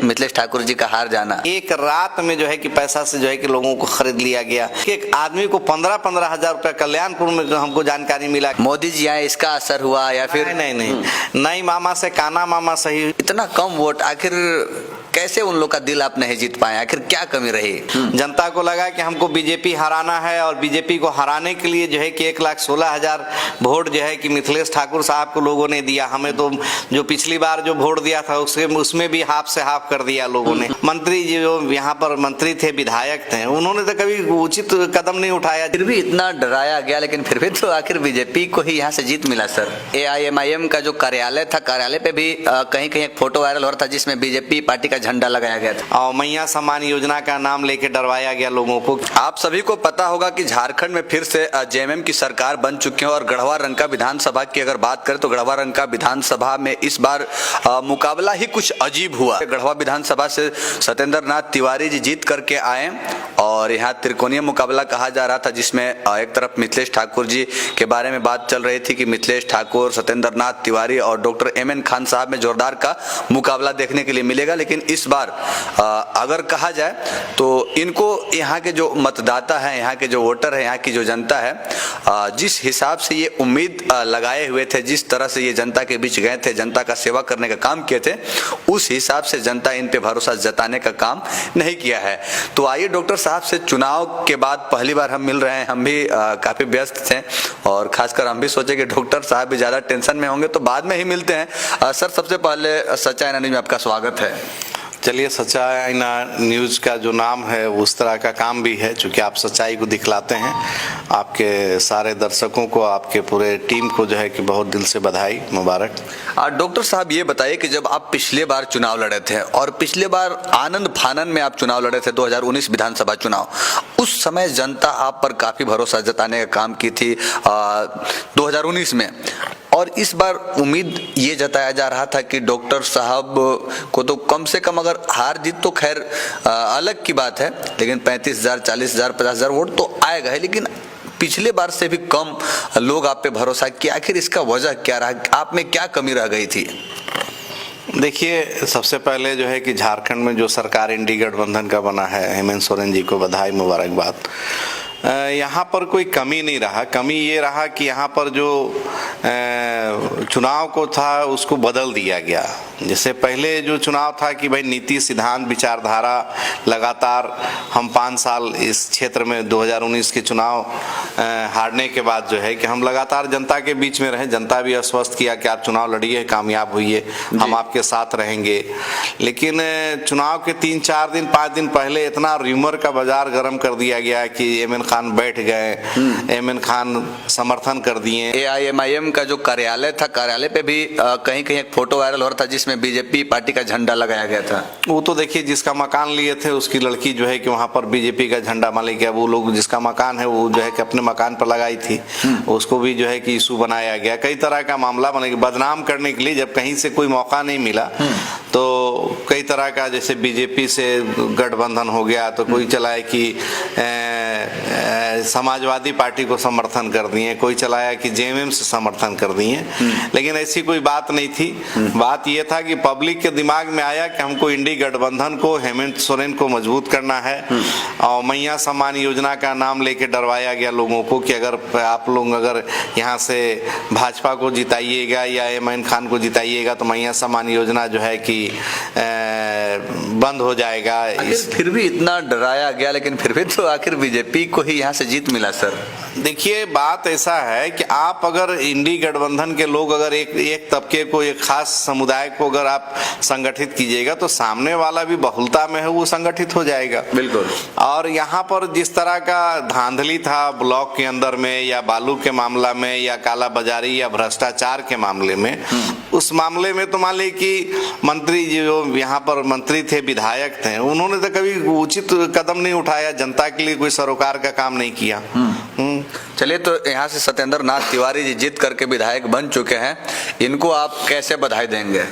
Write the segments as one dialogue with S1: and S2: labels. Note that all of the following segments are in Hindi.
S1: मिथिलेश ठाकुर जी का हार जाना,
S2: एक रात में जो है कि पैसा से जो है कि लोगों को खरीद लिया गया। एक आदमी को 15-15 हजार रुपया कल्याणपुर में हमको जानकारी मिला।
S1: मोदी जी आए इसका असर हुआ या फिर
S2: नहीं मामा से काना मामा सही।
S1: इतना कम वोट, आखिर कैसे उन लोग का दिल आप नहीं जीत पाए? आखिर क्या कमी रही?
S2: जनता को लगा कि हमको बीजेपी हराना है और बीजेपी को हराने के लिए जो है कि 1,16,000 वोट जो है कि मिथिलेश ठाकुर साहब को लोगों ने दिया। हमें तो जो पिछली बार जो वोट दिया था उसमें भी हाफ से हाफ कर दिया लोगों ने। मंत्री जी जो यहाँ पर मंत्री थे, विधायक थे, उन्होंने तो कभी उचित कदम नहीं उठाया।
S1: फिर भी इतना डराया गया, लेकिन फिर भी तो आखिर बीजेपी को ही यहाँ से जीत मिला सर। AIMIM का जो कार्यालय था, कार्यालय पे भी कहीं कहीं एक फोटो वायरल हो रहा था जिसमें बीजेपी पार्टी का झंडा लगाया गया था
S2: और मैया सम्मान योजना का नाम लेके डरवाया गया लोगों को।
S1: आप सभी को पता होगा कि झारखंड में फिर से JMM की सरकार बन चुकी है और गढ़वा रंका विधानसभा की अगर बात करें तो गढ़वा रंका विधानसभा में इस बार मुकाबला ही कुछ अजीब हुआ। गढ़वा विधानसभा से सत्येंद्र नाथ तिवारी जी जीत करके आए और यहाँ त्रिकोणीय मुकाबला कहा जा रहा था, जिसमें एक तरफ मिथिलेश ठाकुर जी के बारे में बात चल रही थी कि मिथिलेश ठाकुर, सत्येंद्र नाथ तिवारी और डॉक्टर MN खान साहब में जोरदार का मुकाबला देखने के लिए मिलेगा। लेकिन इस बार अगर कहा जाए तो इनको यहाँ के जो मतदाता हैं, यहाँ के जो वोटर हैं, यहाँ की जो जनता है, जिस हिसाब से ये उम्मीद लगाए हुए थे, जिस तरह से ये जनता के बीच गए थे, जनता का सेवा करने का काम किए थे, उस हिसाब से जनता इन पे भरोसा जताने का काम नहीं किया है। तो आइए डॉक्टर साहब से चुनाव के बाद पहली बार हम मिल रहे हैं। हम भी काफी व्यस्त थे और खासकर हम भी सोचे कि डॉक्टर साहब भी ज्यादा टेंशन में होंगे, तो बाद में ही मिलते हैं। सर, सबसे पहले सच्चाई न्यूज में आपका स्वागत है।
S2: चलिए, सच्चाई न्यूज का जो नाम है उस तरह का काम भी है, चूंकि आप सच्चाई को दिखलाते हैं। आपके सारे दर्शकों को, आपके पूरे टीम को जो है कि बहुत दिल से बधाई, मुबारक।
S1: डॉक्टर साहब, ये बताइए कि जब आप पिछले बार चुनाव लड़े थे और पिछले बार आनंद फानन में आप चुनाव लड़े थे 2019 विधानसभा चुनाव, उस समय जनता आप पर काफी भरोसा जताने का काम की थी 2019 में, और इस बार उम्मीद ये जताया जा रहा था कि डॉक्टर साहब को तो कम से कम, अगर हार जीत तो खैर अलग की बात है, लेकिन 35,000, 40,000, 50,000 वोट तो आएगा है, लेकिन पिछले बार से भी कम लोग आप पे भरोसा किया। आखिर इसका वजह क्या रहा? आप में क्या कमी रह गई थी?
S2: देखिए, सबसे पहले जो है कि झारखंड में जो सरकार इंडी गठबंधन का बना है, हेमंत सोरेन जी को बधाई, मुबारकबाद। यहाँ पर कोई कमी नहीं रहा। कमी ये रहा कि यहाँ पर जो चुनाव को था उसको बदल दिया गया। जैसे पहले जो चुनाव था कि भाई नीति, सिद्धांत, विचारधारा, लगातार हम 5 साल इस क्षेत्र में 2019 के चुनाव हारने के बाद जो है कि हम लगातार जनता के बीच में रहे। जनता भी आश्वस्त किया कि आप चुनाव लड़िए, कामयाब होइए, हम आपके साथ रहेंगे। लेकिन चुनाव के 3-4 दिन, 5 दिन पहले इतना र्यूमर का बाजार गर्म कर दिया गया कि MN खान बैठ गए, MN खान समर्थन कर दिए।
S1: AIMIM का जो कार्यालय था, कार्यालय पे भी कहीं कहीं एक फोटो वायरल हो रहा था जिसमें बीजेपी पार्टी का झंडा लगाया गया था।
S2: वो तो देखिए, जिसका मकान लिए थे उसकी लड़की जो है कि वहां पर बीजेपी का झंडा मान लिया। वो लोग जिसका मकान है वो जो है कि अपने मकान पर लगाई थी, उसको भी जो है कि इशू बनाया गया। कई तरह का मामला बने, बदनाम करने के लिए जब कहीं से कोई मौका नहीं मिला तो कई तरह का, जैसे बीजेपी से गठबंधन हो गया तो कोई चलाए कि समाजवादी पार्टी को समर्थन कर दिए, कोई चलाया कि JMM से समर्थन कर दिए। लेकिन ऐसी कोई बात नहीं थी। बात यह था कि पब्लिक के दिमाग में आया कि हमको इंडी गठबंधन को, हेमंत सोरेन को मजबूत करना है और मैया सम्मान योजना का नाम लेके डरवाया गया लोगों को कि अगर आप लोग अगर यहाँ से भाजपा को जिताइएगा या MN खान को जिताइएगा तो मैया सम्मान योजना जो है कि बंद हो जाएगा।
S1: फिर भी इतना डराया गया, लेकिन फिर भी तो आखिर बीजेपी को ही यहाँ से जीत मिला सर।
S2: देखिए, बात ऐसा है कि आप अगर इंडी गठबंधन के लोग अगर एक तबके को, एक खास समुदाय को अगर आप संगठित कीजिएगा तो सामने वाला भी बहुलता में है वो संगठित हो जाएगा।
S1: बिल्कुल।
S2: और यहाँ पर जिस तरह का धांधली था ब्लॉक के अंदर में, या बालू के मामला में, या काला बाजारी या भ्रष्टाचार के मामले में, उस मामले में तो मान ली कि मंत्री जो यहाँ पर मंत्री थे, विधायक थे, उन्होंने तो कभी उचित कदम नहीं उठाया, जनता के लिए कोई सरोकार का काम नहीं किया।
S1: चलिए, तो यहाँ से सत्येंद्र नाथ तिवारी जी जीत करके विधायक बन चुके हैं, इनको आप कैसे बधाई देंगे?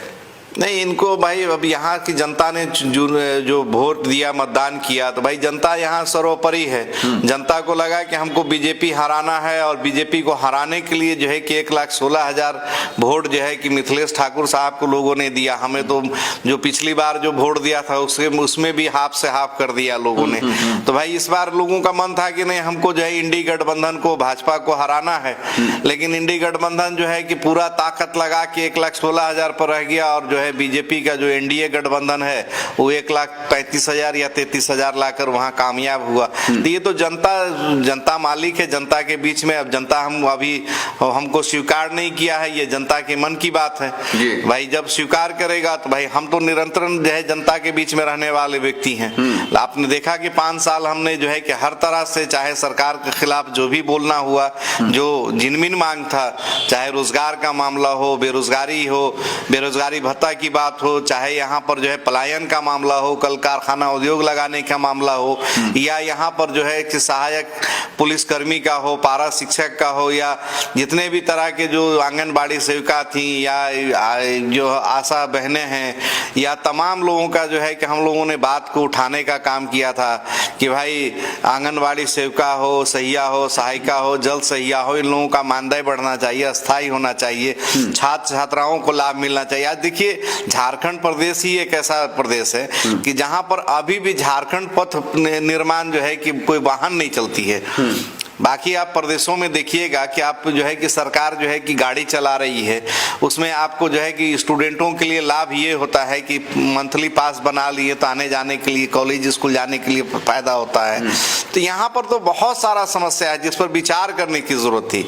S2: नहीं, इनको भाई अब यहाँ की जनता ने जो वोट दिया, मतदान किया, तो भाई जनता यहाँ सर्वोपरि है। जनता को लगा कि हमको बीजेपी हराना है और बीजेपी को हराने के लिए जो है कि 1,16,000 वोट जो है कि मिथिलेश ठाकुर साहब को लोगों ने दिया। हमें तो जो पिछली बार जो वोट दिया था उसमें भी हाफ से हाफ कर दिया लोगों ने। तो भाई इस बार लोगों का मन था कि नहीं, हमको जो है इंडी गठबंधन को, भाजपा को हराना है। लेकिन इंडी गठबंधन जो है कि पूरा ताकत लगा के 1,16,000 पर रह गया और जो है बीजेपी का जो एनडीए गठबंधन है वो 1,35,000 या 33,000 लाकर वहां कामयाब हुआ। तो ये तो जनता मालिक है, जनता के बीच में। अब जनता हमको स्वीकार नहीं किया है, ये जनता के मन की बात है। भाई जब स्वीकार करेगा तो भाई हम तो निरंतर जो है जनता के बीच में रहने वाले व्यक्ति हैं। आपने देखा कि 5 साल हमने जो है कि हर तरह से, चाहे सरकार के खिलाफ जो भी बोलना हुआ, जो जिनमिन मांग था, चाहे रोजगार का मामला हो, बेरोजगारी भत्ता की बात हो, चाहे यहाँ पर जो है पलायन का मामला हो, कल कारखाना उद्योग लगाने का मामला हो, या यहाँ पर जो है कि सहायक पुलिसकर्मी का हो, पारा शिक्षक का हो, या जितने भी तरह के जो आंगनबाड़ी सेविका थी, या जो आशा बहनें हैं, या तमाम लोगों का जो है कि हम लोगों ने बात को उठाने का काम किया था कि भाई आंगनबाड़ी सेविका हो, सहिया हो, सहायिका हो, जल्द सहिया हो, इन लोगों का मानदेय बढ़ना चाहिए, अस्थायी होना चाहिए, छात्र छात्राओं को लाभ मिलना चाहिए। आज देखिए झारखंड प्रदेश ही एक ऐसा प्रदेश है कि जहां पर अभी भी झारखंड पथ निर्माण जो है कि कोई वाहन नहीं चलती है। बाकी आप प्रदेशों में देखिएगा कि आप जो है कि सरकार जो है कि गाड़ी चला रही है, उसमें आपको जो है कि स्टूडेंटों के लिए लाभ ये होता है कि मंथली पास बना लिए तो आने जाने के लिए, कॉलेज स्कूल जाने के लिए फायदा होता है। तो यहाँ पर तो बहुत सारा समस्या है जिस पर विचार करने की जरूरत थी।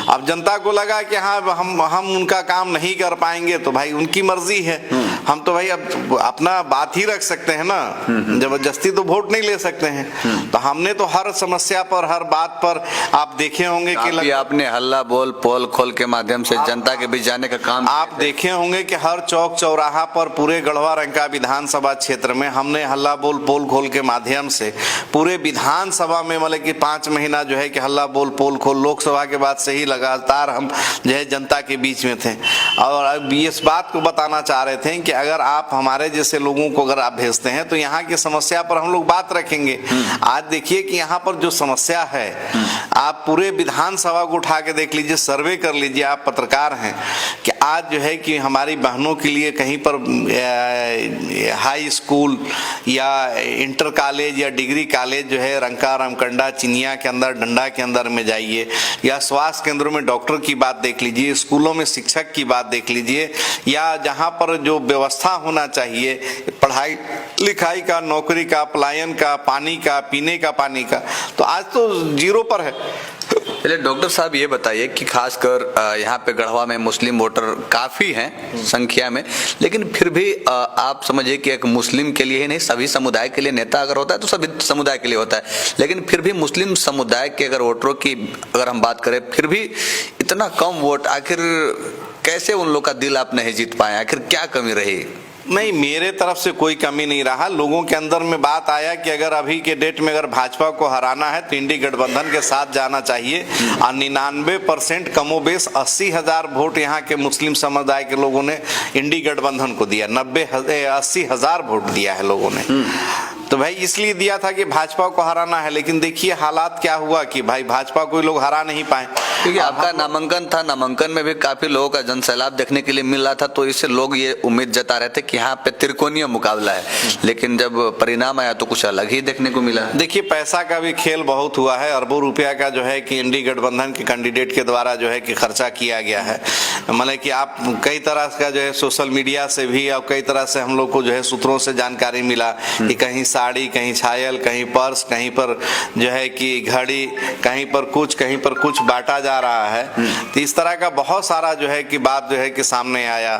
S2: अब जनता को लगा कि हाँ हम उनका काम नहीं कर पाएंगे, तो भाई उनकी मर्जी है। हम तो भाई अब अपना बात ही रख सकते हैं ना, जबरदस्ती तो वोट नहीं ले सकते हैं। तो हमने तो हर समस्या पर, हर बात पर आप देखे होंगे कि
S1: आपने हल्ला बोल पोल खोल के माध्यम से जनता के बीच जाने का काम
S2: आप देखे होंगे कि हर चौक चौराहा पर पूरे गढ़वा रंका विधानसभा क्षेत्र में हमने हल्ला बोल पोल खोल के माध्यम से पूरे विधानसभा में मतलब कि 5 महीना जो है कि हल्ला बोल पोल खोल, लोकसभा के बाद से ही लगातार हम जो है जनता के बीच में थे। और अब इस बात को बताना चाह रहे थे कि अगर आप हमारे जैसे लोगों को अगर आप भेजते हैं तो यहाँ की समस्या पर हम लोग बात रखेंगे। आज देखिए कि यहाँ पर जो समस्या है, आप पूरे विधानसभा को उठा के देख लीजिए, सर्वे कर लीजिए, आप पत्रकार हैं, कि आज जो है कि हमारी बहनों के लिए कहीं पर हाई स्कूल या इंटर कॉलेज या डिग्री कॉलेज जो है रंका, रामकंडा, चिनिया के अंदर, डंडा के अंदर में जाइए, या स्वास्थ्य केंद्रों में डॉक्टर की बात देख लीजिए, स्कूलों में शिक्षक की बात देख लीजिए, या जहाँ पर जो व्यवस्था होना चाहिए पढ़ाई लिखाई का, नौकरी का, पलायन का, पानी का, पीने का पानी का, तो आज तो जीरो पर है।
S1: चलिए डॉक्टर साहब ये बताइए कि खासकर यहाँ पे गढ़वा में मुस्लिम वोटर काफी हैं संख्या में, लेकिन फिर भी आप समझिए कि एक मुस्लिम के लिए ही नहीं, सभी समुदाय के लिए नेता अगर होता है तो सभी समुदाय के लिए होता है, लेकिन फिर भी मुस्लिम समुदाय के अगर वोटरों की अगर हम बात करें, फिर भी इतना कम वोट, आखिर कैसे उन लोग का दिल आप नहीं जीत पाए? आखिर क्या कमी रही?
S2: नहीं, मेरे तरफ से कोई कमी नहीं रहा। लोगों के अंदर में बात आया कि अगर अभी के डेट में अगर भाजपा को हराना है तो इंडी गठबंधन के साथ जाना चाहिए। और 99% कमोबेश 80,000 वोट यहाँ के मुस्लिम समुदाय के लोगों ने इंडी गठबंधन को दिया। 80,000 वोट दिया है लोगों ने। तो भाई इसलिए दिया था कि भाजपा को हराना है, लेकिन देखिए हालात क्या हुआ कि भाई भाजपा को लोग हरा नहीं पाए।
S1: क्योंकि आपका नामांकन था, नामांकन में भी काफी लोगों का जनसैलाब देखने के लिए मिल रहा था, तो इससे लोग ये उम्मीद जता रहे थे कि यहाँ पे त्रिकोणीय मुकाबला है, लेकिन जब परिणाम आया तो कुछ अलग ही देखने को मिला।
S2: देखिए पैसा का भी खेल बहुत हुआ है, अरबों रुपया का जो है कि इंडी गठबंधन के कैंडिडेट के द्वारा जो है कि खर्चा किया गया है। मतलब कि आप कई तरह का जो है सोशल मीडिया से भी और कई तरह से हम लोग को जो है सूत्रों से जानकारी मिला कि कहीं साड़ी, कहीं छायल, कहीं पर्स, कहीं पर जो है कि घड़ी, कहीं पर कुछ बांटा जा रहा है। तो इस तरह का बहुत सारा जो है कि बात जो है कि सामने आया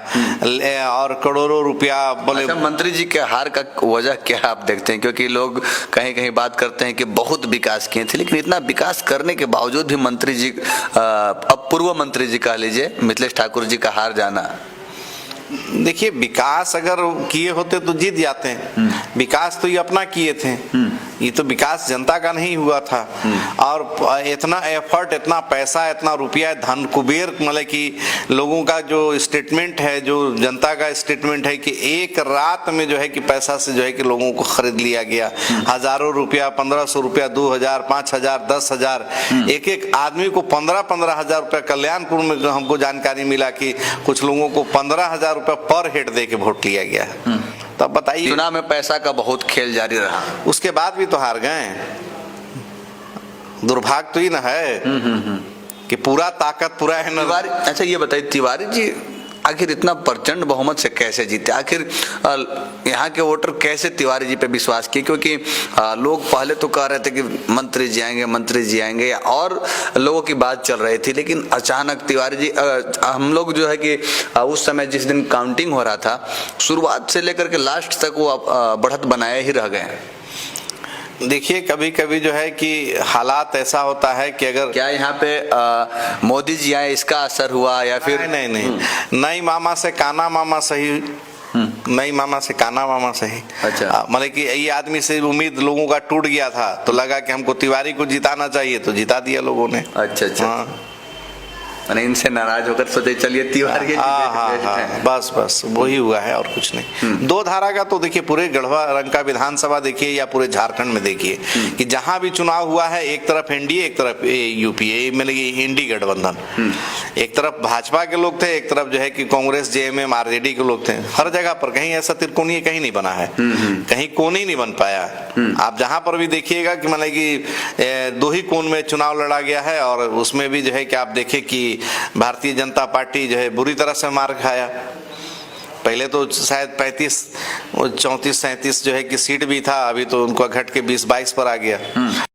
S2: और करोड़ों रुपया बोले।
S1: अच्छा, मंत्री जी के हार का वजह क्या आप देखते हैं? क्योंकि लोग कहीं कहीं बात करते हैं कि बहुत विकास किए थे, लेकिन इतना विकास करने के बावजूद भी मंत्री जी, अब पूर्व मंत्री जी कह लीजिए, मिथिलेश ठाकुर जी का हार जाना।
S2: देखिए, विकास अगर किए होते तो जीत जाते हैं। विकास तो ये अपना किए थे, ये तो विकास जनता का नहीं हुआ था। और इतना एफर्ट, इतना पैसा, इतना रुपया, धन कुबेर, मतलब कि लोगों का जो स्टेटमेंट है, जो जनता का स्टेटमेंट है कि एक रात में जो है कि पैसा से जो है कि लोगों को खरीद लिया गया। हजारों रुपया, 1500 रुपया, 2000, 5000, 10,000, एक एक आदमी को 15-15 हजार रुपया। कल्याणपुर में हमको जानकारी मिला कि कुछ लोगों को 15,000 रुपया पर हेड दे के वोट लिया गया। तब बताइए,
S1: चुनाव में पैसा का बहुत खेल जारी रहा,
S2: उसके बाद भी तो हार गए। दुर्भाग्य तो ही ना है कि पूरा ताकत पूरा है ना।
S1: तिवारी, अच्छा ये बताइए तिवारी जी, आखिर इतना प्रचंड बहुमत से कैसे जीते? आखिर यहाँ के वोटर कैसे तिवारी जी पे विश्वास किए? क्योंकि लोग पहले तो कह रहे थे कि मंत्री जी आएंगे और लोगों की बात चल रही थी, लेकिन अचानक तिवारी जी, हम लोग जो है कि उस समय जिस दिन काउंटिंग हो रहा था, शुरुआत से लेकर के लास्ट तक वो बढ़त बनाए ही रह गए।
S2: देखिए, कभी कभी जो है कि हालात ऐसा होता है कि अगर
S1: क्या यहाँ पे मोदी जी आए इसका असर हुआ या फिर
S2: नहीं, नई मामा से काना मामा सही, नई मामा से काना मामा सही।
S1: अच्छा,
S2: मतलब कि ये आदमी से उम्मीद लोगों का टूट गया था, तो लगा कि हमको तिवारी को जिताना चाहिए, तो जिता दिया लोगों ने।
S1: अच्छा,
S2: हाँ।
S1: मैंने इनसे नाराज होकर सोचे चलिए तिवारी जी
S2: हाँ, बस वही हुआ है और कुछ नहीं। दो धारा का तो देखिए, पूरे गढ़वा रंग का विधानसभा देखिए या पूरे झारखंड में देखिए कि जहां भी चुनाव हुआ है, एक तरफ एनडीए, एक तरफ यूपीए, मतलब इंडी गठबंधन। एक तरफ भाजपा के लोग थे, एक तरफ जो है कि कांग्रेस, जेएमएम, आरजेडी के लोग थे। हर जगह पर कहीं ऐसा त्रिकोणीय कहीं नहीं बना है, कहीं कोण ही नहीं बन पाया। आप जहां पर भी देखिएगा कि मतलब कि 2 ही कोण में चुनाव लड़ा गया है, और उसमें भी जो है कि आप देखें कि भारतीय जनता पार्टी जो है बुरी तरह से मार खाया। पहले तो शायद 35, 34, 37 जो है कि सीट भी था, अभी तो उनको घट के 20-22 पर आ गया।